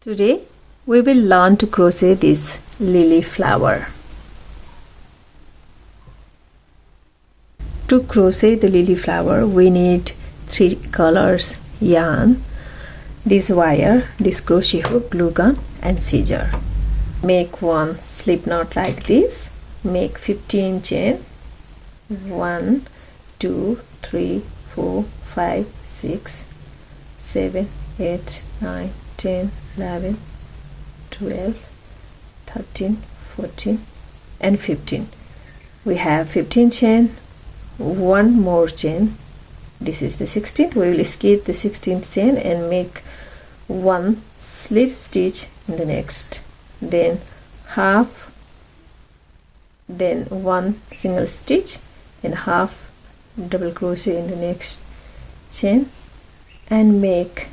Today we will learn to crochet this lily flower. To crochet the lily flower we need 3 colors yarn, this wire, this crochet hook, glue gun and scissor. Make one slip knot like this. Make 15 chain. 1 2 3 4 5 6 7 8 9 10 11 12 13 14 and 15. We have 15 chain, one more chain. This is the 16th. We will skip the 16th chain and make one slip stitch in the next, then half, then one single stitch, then half double crochet in the next chain and make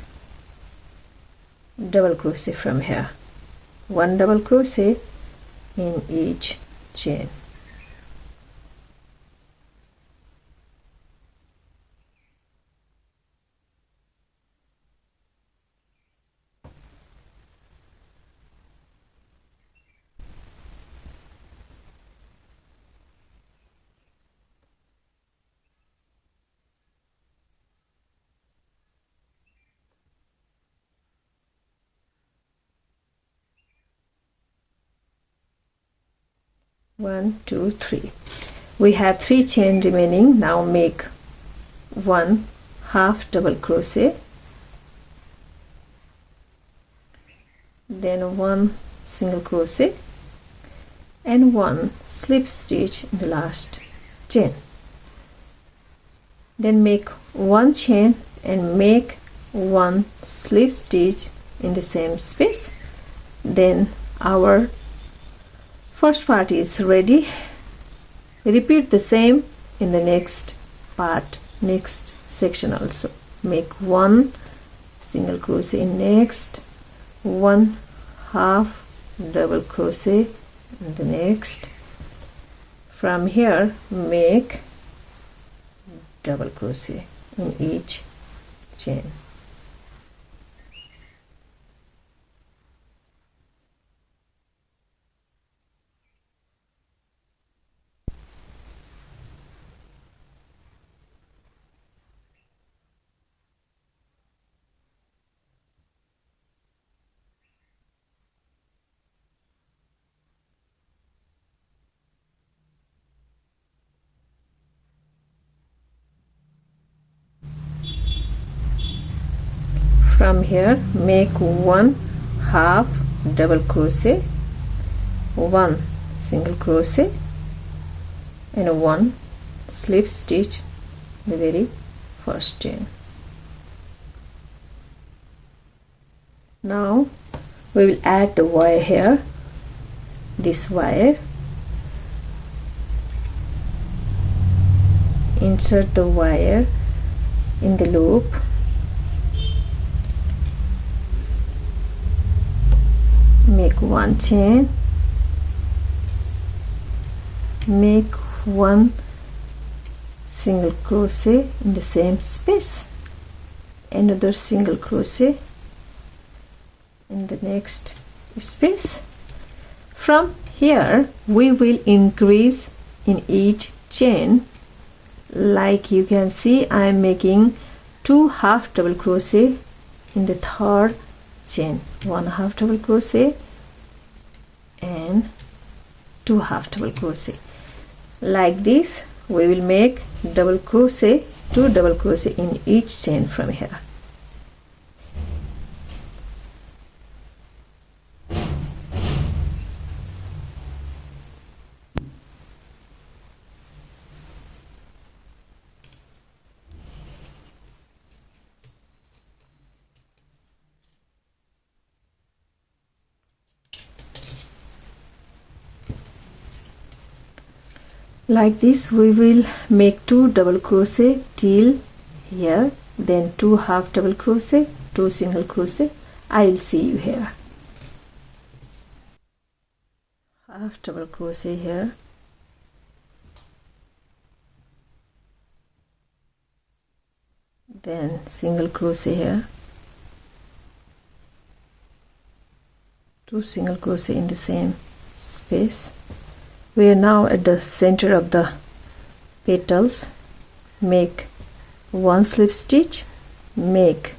double crochet from here, one double crochet in each chain. One, two, three. We have 3 chain remaining. Now make one half double crochet, then one single crochet and one slip stitch in the last chain. Then make one chain and make one slip stitch in the same space. Then our first part is ready. Repeat the same in the next part, next section also. Make one single crochet in next, one half double crochet in the next. From here make double crochet in each chain. From here make one half double crochet, one single crochet and one slip stitch in the very first chain. Now we will add the wire here, this wire. Insert the wire in the loop. Make one chain, make one single crochet in the same space, another single crochet in the next space. From here we will increase in each chain. Like you can see, I am making 2 half double crochet in the third chain, 1 half double crochet and 2 half double crochet. Like this we will make double crochet, 2 double crochet in each chain from here. Like this we will make 2 double crochet till here, then 2 half double crochet, 2 single crochet. I'll see you here. Half double crochet here, then single crochet here, 2 single crochet in the same space. We are now at the center of the petals. Make 1 slip stitch, make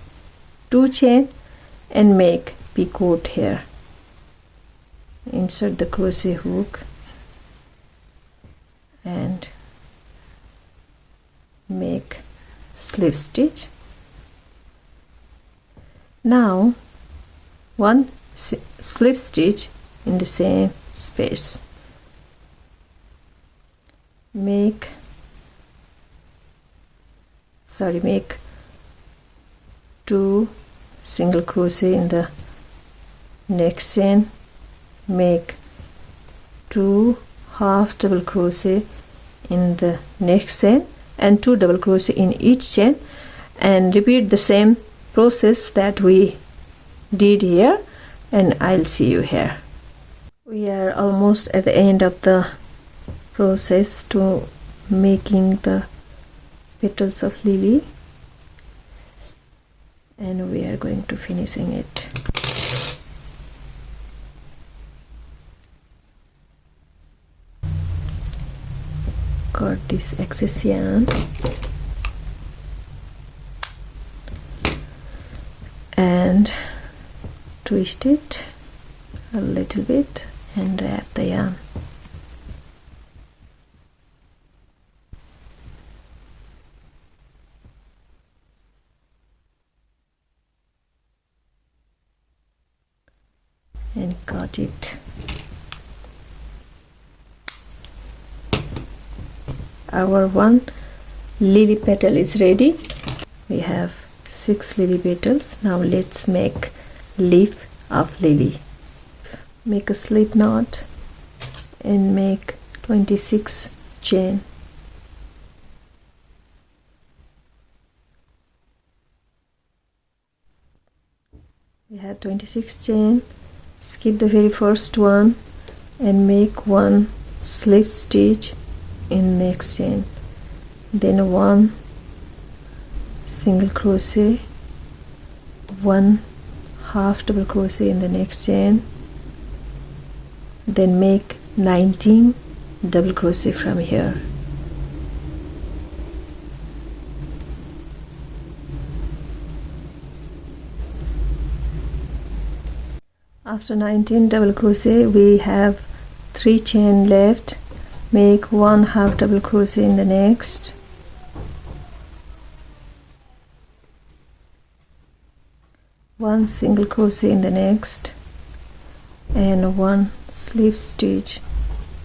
2 chain and make picot here. Insert the crochet hook and make slip stitch. Now 1 slip stitch in the same space. Make 2 single crochet in the next chain, make 2 half double crochet in the next chain and 2 double crochet in each chain, and repeat the same process that we did here, and I'll see you here. We are almost at the end of the process to making the petals of lily, and we are going to finishing it. Cut this excess yarn and twist it a little bit and wrap the yarn. And cut it. Our 1 lily petal is ready. We have 6 lily petals. Now let's make leaf of lily. Make a slip knot and make 26 chain. We have 26 chain. Skip the very first one and make 1 slip stitch in next chain, then 1 single crochet, 1 half double crochet in the next chain, then make 19 double crochet from here. After 19 double crochet, we have 3 chain left. Make 1 half double crochet in the next, 1 single crochet in the next, and 1 slip stitch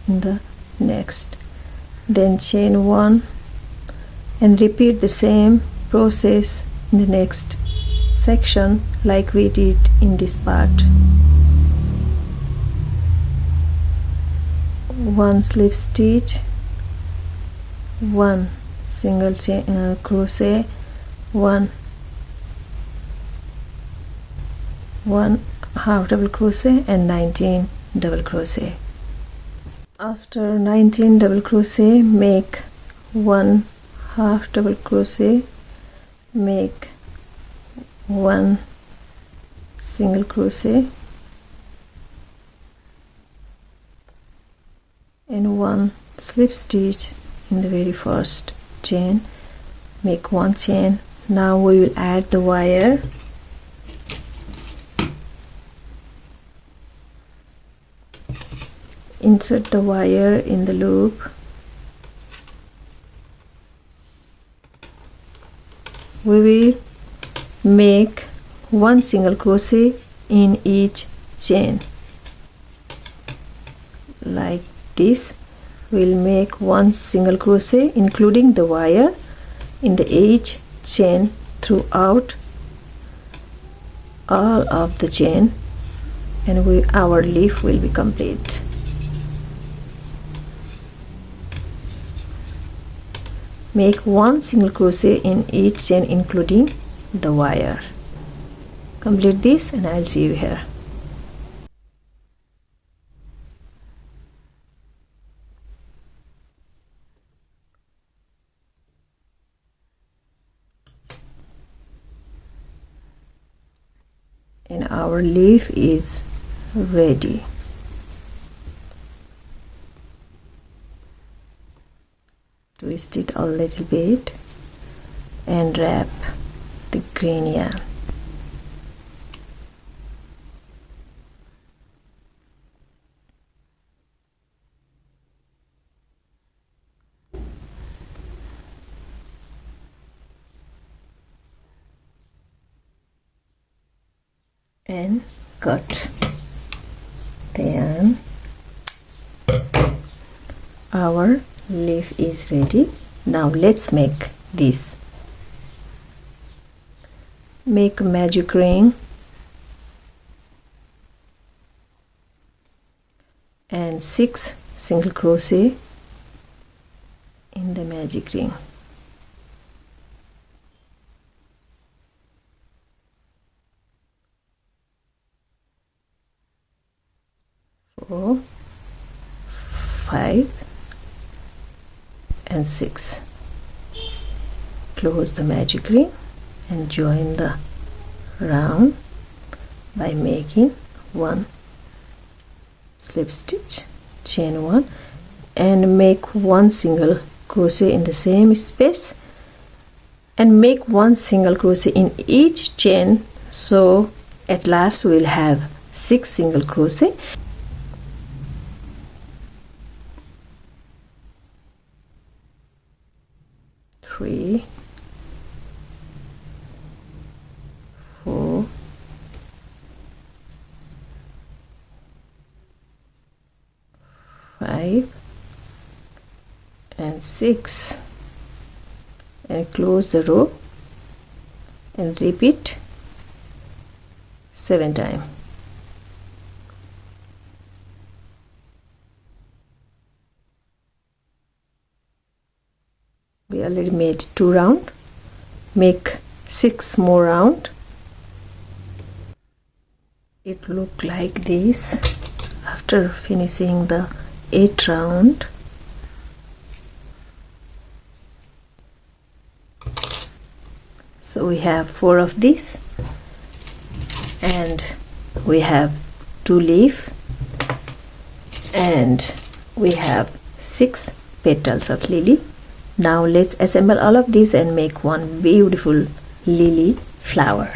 in the next. Then chain 1 and repeat the same process in the next section like we did in this part. 1 slip stitch, 1 single chain crochet, 1 half double crochet and 19 double crochet. After 19 double crochet, make 1 half double crochet, make 1 single crochet and 1 slip stitch in the very first chain. Make 1 chain. Now we will add the wire. Insert the wire in the loop. We will make 1 single crochet in each chain. Like this, we'll make 1 single crochet including the wire in the each chain throughout all of the chain, and our leaf will be complete. Make 1 single crochet in each chain including the wire. Complete this and I'll see you here. And our leaf is ready. Twist it a little bit and wrap the green yarn. And cut the yarn. Our leaf is ready. Now let's make this. Make a magic ring and 6 single crochet in the magic ring. Four, 5 and 6. Close the magic ring and join the round by making 1 slip stitch, chain 1, and make 1 single crochet in the same space, and make 1 single crochet in each chain, so at last we will have 6 single crochet. Three, 4, 5 and 6, and close the row and repeat 7 times. We already made 2 rounds. Make 6 more rounds. It look like this after finishing the 8 round. So we have 4 of these, and we have 2 leaf, and we have 6 petals of lily. Now let's assemble all of these and make one beautiful lily flower.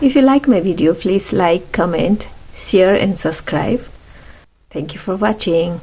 If you like my video, please like, comment, share and subscribe. Thank you for watching.